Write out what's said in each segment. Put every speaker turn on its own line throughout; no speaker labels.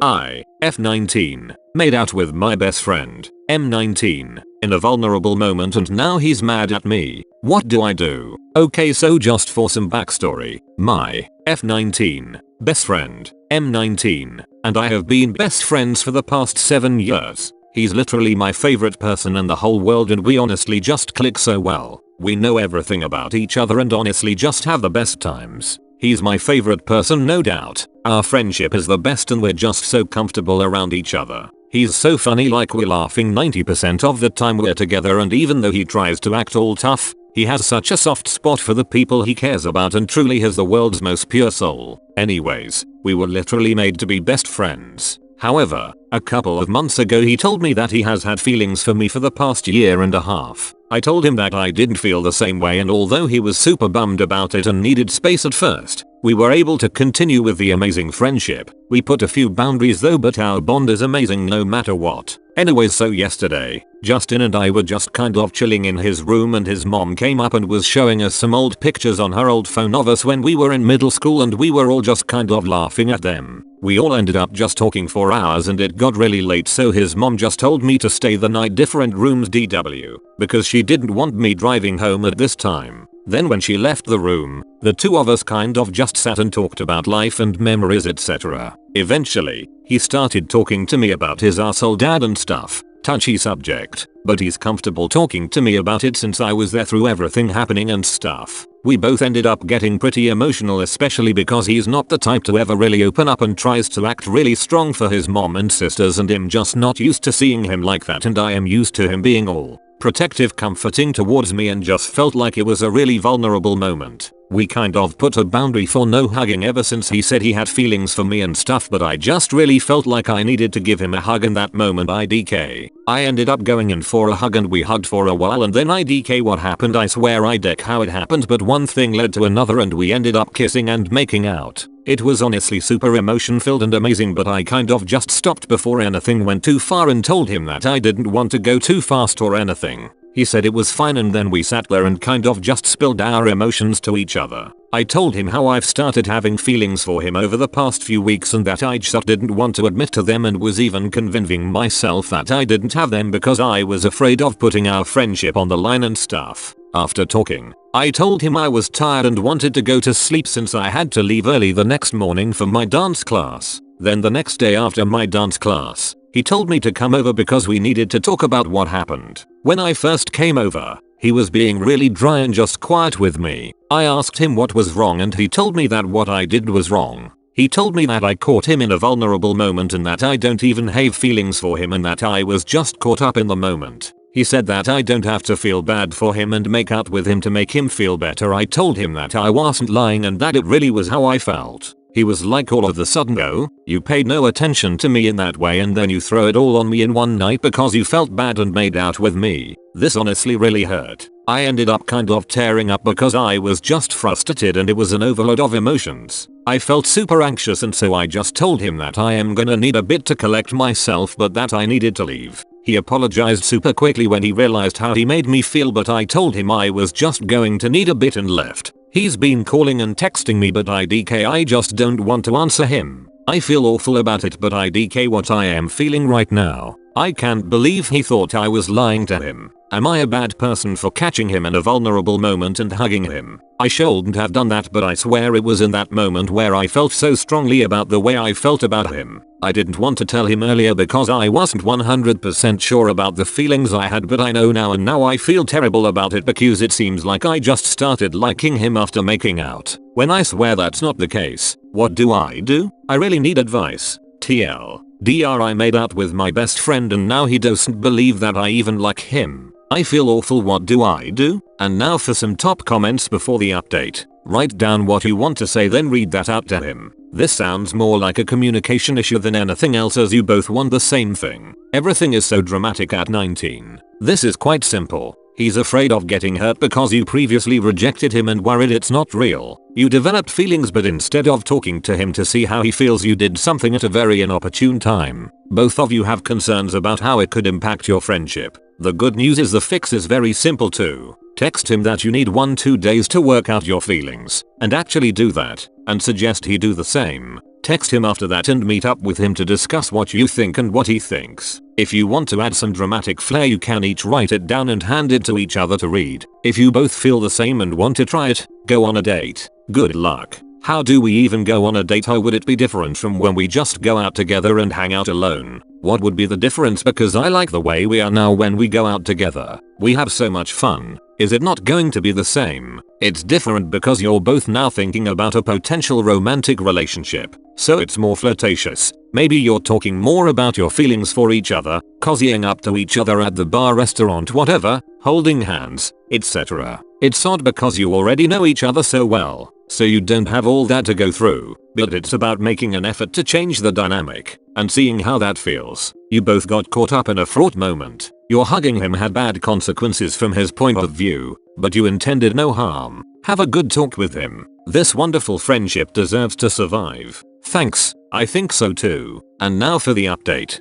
I, F19, made out with my best friend, M19, in a vulnerable moment and now he's mad at me. What do I do? Okay, so just for some backstory, my F19 best friend, M19, and I have been best friends for the past 7 years. He's literally my favorite person in the whole world and we honestly just click so well. We know everything about each other and honestly just have the best times. He's my favorite person, no doubt. Our friendship is the best and we're just so comfortable around each other. He's so funny, like we're laughing 90% of the time we're together, and even though he tries to act all tough, he has such a soft spot for the people he cares about and truly has the world's most pure soul. Anyways, we were literally made to be best friends. However, a couple of months ago he told me that he has had feelings for me for the past year and a half. I told him that I didn't feel the same way, and although he was super bummed about it and needed space at first, we were able to continue with the amazing friendship. We put a few boundaries though, but our bond is amazing no matter what. Anyways, so yesterday, Justin and I were just kind of chilling in his room and his mom came up and was showing us some old pictures on her old phone of us when we were in middle school, and we were all just kind of laughing at them. We all ended up just talking for hours and it got really late, so his mom just told me to stay the night, different rooms DW, because she didn't want me driving home at this time. Then when she left the room, the two of us kind of just sat and talked about life and memories, etc. Eventually, he started talking to me about his arsehole dad and stuff. Touchy subject, but he's comfortable talking to me about it since I was there through everything happening and stuff. We both ended up getting pretty emotional, especially because he's not the type to ever really open up and tries to act really strong for his mom and sisters, and I'm just not used to seeing him like that, and I am used to him being all protective, comforting towards me, and just felt like it was a really vulnerable moment. We kind of put a boundary for no hugging ever since he said he had feelings for me and stuff, but I just really felt like I needed to give him a hug in that moment. IDK. I ended up going in for a hug and we hugged for a while, and then IDK what happened, I swear I deck how it happened, but one thing led to another and we ended up kissing and making out. It was honestly super emotion filled and amazing, but I kind of just stopped before anything went too far and told him that I didn't want to go too fast or anything. He said it was fine, and then we sat there and kind of just spilled our emotions to each other. I told him how I've started having feelings for him over the past few weeks and that I just didn't want to admit to them, and was even convincing myself that I didn't have them because I was afraid of putting our friendship on the line and stuff. After talking, I told him I was tired and wanted to go to sleep since I had to leave early the next morning for my dance class. Then the next day after my dance class, he told me to come over because we needed to talk about what happened. When I first came over, he was being really dry and just quiet with me. I asked him what was wrong and he told me that what I did was wrong. He told me that I caught him in a vulnerable moment and that I don't even have feelings for him and that I was just caught up in the moment. He said that I don't have to feel bad for him and make out with him to make him feel better. I told him that I wasn't lying and that it really was how I felt. He was like, all of a sudden, "Oh, you paid no attention to me in that way and then you throw it all on me in one night because you felt bad and made out with me." This honestly really hurt. I ended up kind of tearing up because I was just frustrated and it was an overload of emotions. I felt super anxious, and so I just told him that I am gonna need a bit to collect myself but that I needed to leave. He apologized super quickly when he realized how he made me feel, but I told him I was just going to need a bit and left. He's been calling and texting me, but IDK I just don't want to answer him. I feel awful about it, but IDK what I am feeling right now. I can't believe he thought I was lying to him. Am I a bad person for catching him in a vulnerable moment and hugging him? I shouldn't have done that, but I swear it was in that moment where I felt so strongly about the way I felt about him. I didn't want to tell him earlier because I wasn't 100% sure about the feelings I had, but I know now, and now I feel terrible about it because it seems like I just started liking him after making out, when I swear that's not the case. What do? I really need advice. TLDR, I made out with my best friend and now he doesn't believe that I even like him. I feel awful. What do? And now for some top comments before the update. Write down what you want to say, then read that out to him. This sounds more like a communication issue than anything else, as you both want the same thing. Everything is so dramatic at 19. This is quite simple. He's afraid of getting hurt because you previously rejected him and worried it's not real. You developed feelings, but instead of talking to him to see how he feels, you did something at a very inopportune time. Both of you have concerns about how it could impact your friendship. The good news is the fix is very simple too. Text him that you need 1-2 days to work out your feelings, and actually do that, and suggest he do the same. Text him after that and meet up with him to discuss what you think and what he thinks. If you want to add some dramatic flair, you can each write it down and hand it to each other to read. If you both feel the same and want to try it, go on a date. Good luck. How do we even go on a date? How would it be different from when we just go out together and hang out alone? What would be the difference? Because I like the way we are now when we go out together. We have so much fun. Is it not going to be the same? It's different because you're both now thinking about a potential romantic relationship. So it's more flirtatious. Maybe you're talking more about your feelings for each other, cozying up to each other at the bar, restaurant, whatever, holding hands, etc. It's odd because you already know each other so well, so you don't have all that to go through, but it's about making an effort to change the dynamic and seeing how that feels. You both got caught up in a fraught moment. Your hugging him had bad consequences from his point of view, but you intended no harm. Have a good talk with him. This wonderful friendship deserves to survive. Thanks, I think so too. And now for the update.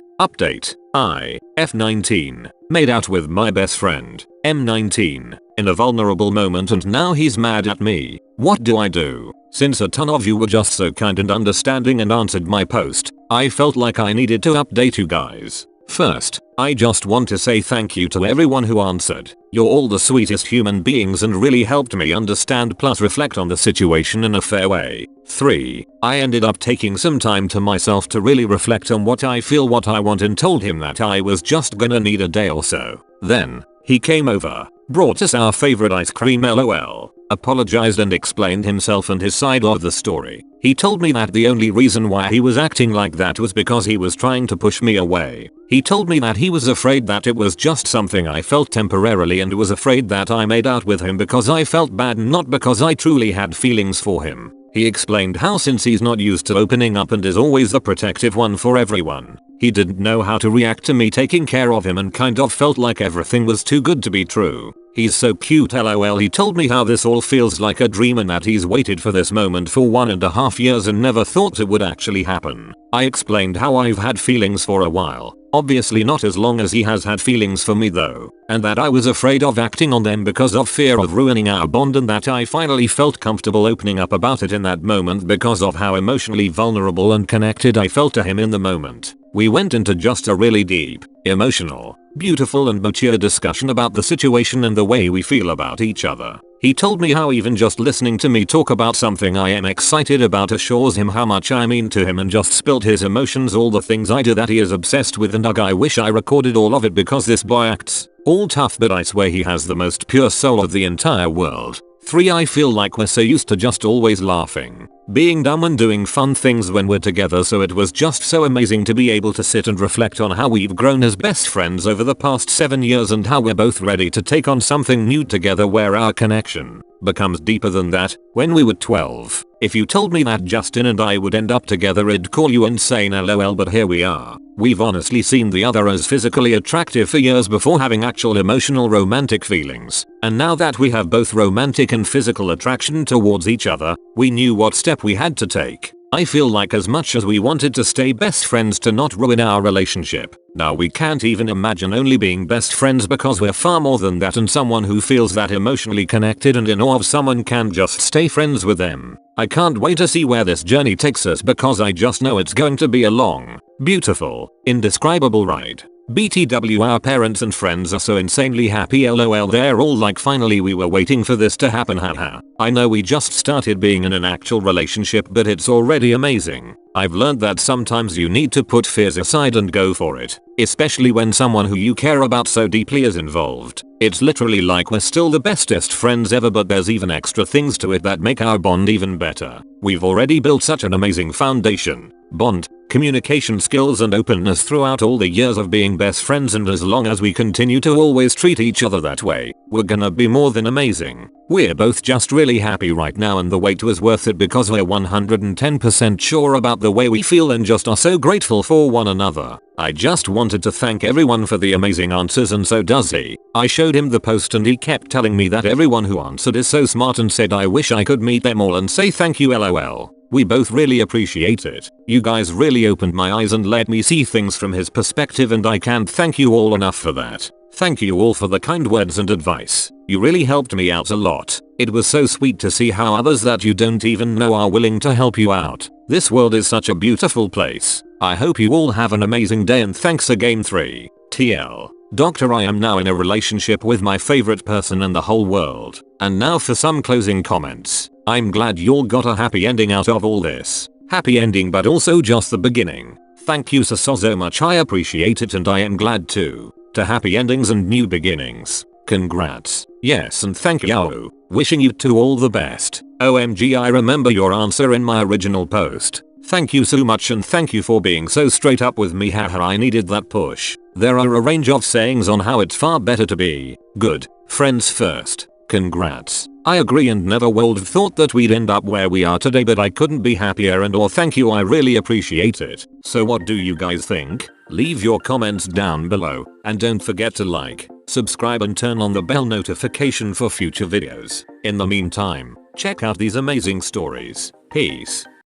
I, F19, made out with my best friend, M19, in a vulnerable moment and now he's mad at me. What do I do? Since a ton of you were just so kind and understanding and answered my post, I felt like I needed to update you guys. First, I just want to say thank you to everyone who answered. You're all the sweetest human beings and really helped me understand plus reflect on the situation in a fair way. 3. I ended up taking some time to myself to really reflect on what I feel, what I want, and told him that I was just gonna need a day or so. Then, he came over, brought us our favorite ice cream lol, apologized and explained himself and his side of the story. He told me that the only reason why he was acting like that was because he was trying to push me away. He told me that he was afraid that it was just something I felt temporarily and was afraid that I made out with him because I felt bad and not because I truly had feelings for him. He explained how since he's not used to opening up and is always the protective one for everyone, he didn't know how to react to me taking care of him and kind of felt like everything was too good to be true. He's so cute lol. He told me how this all feels like a dream and that he's waited for this moment for 1.5 years and never thought it would actually happen. I explained how I've had feelings for a while, obviously not as long as he has had feelings for me though, and that I was afraid of acting on them because of fear of ruining our bond, and that I finally felt comfortable opening up about it in that moment because of how emotionally vulnerable and connected I felt to him in the moment. We went into just a really deep, emotional, beautiful and mature discussion about the situation and the way we feel about each other. He told me how even just listening to me talk about something I am excited about assures him how much I mean to him, and just spilled his emotions, all the things I do that he is obsessed with, and I wish I recorded all of it because this boy acts all tough, but I swear he has the most pure soul of the entire world. 3. I feel like we're so used to just always laughing, being dumb and doing fun things when we're together, so it was just so amazing to be able to sit and reflect on how we've grown as best friends over the past 7 years and how we're both ready to take on something new together where our connection becomes deeper than that. When we were 12, if you told me that Justin and I would end up together, I'd call you insane lol, but here we are. We've honestly seen the other as physically attractive for years before having actual emotional romantic feelings, and now that we have both romantic and physical attraction towards each other, we knew what step we had to take. I feel like as much as we wanted to stay best friends to not ruin our relationship, now we can't even imagine only being best friends because we're far more than that, and someone who feels that emotionally connected and in awe of someone can just stay friends with them. I can't wait to see where this journey takes us because I just know it's going to be a long, beautiful, indescribable ride. BTW, our parents and friends are so insanely happy lol. They're all like, finally we were waiting for this to happen haha. I know we just started being in an actual relationship, but it's already amazing. I've learned that sometimes you need to put fears aside and go for it, especially when someone who you care about so deeply is involved. It's literally like we're still the bestest friends ever, but there's even extra things to it that make our bond even better. We've already built such an amazing foundation, bond, communication skills and openness throughout all the years of being best friends, and as long as we continue to always treat each other that way, we're gonna be more than amazing. We're both just really happy right now, and the wait was worth it because we're 110% sure about the way we feel and just are so grateful for one another. I just wanted to thank everyone for the amazing answers, and so does he. I showed him the post and he kept telling me that everyone who answered is so smart and said I wish I could meet them all and say thank you lol. We both really appreciate it. You guys really opened my eyes and let me see things from his perspective, and I can't thank you all enough for that. Thank you all for the kind words and advice. You really helped me out a lot. It was so sweet to see how others that you don't even know are willing to help you out. This world is such a beautiful place. I hope you all have an amazing day and thanks again. 3. TL. Doctor, I am now in a relationship with my favorite person in the whole world. And now for some closing comments. I'm glad you all got a happy ending out of all this. Happy ending, but also just the beginning. Thank you so much, I appreciate it, and I am glad too. To happy endings and new beginnings. Congrats. Yes, and thank you. Wishing you two all the best. OMG, I remember your answer in my original post. Thank you so much, and thank you for being so straight up with me. Haha, I needed that push. There are a range of sayings on how it's far better to be good friends first. Congrats. I agree, and never would have thought that we'd end up where we are today, but I couldn't be happier, and thank you, I really appreciate it. So what do you guys think? Leave your comments down below, and don't forget to like, subscribe and turn on the bell notification for future videos. In the meantime, check out these amazing stories. Peace.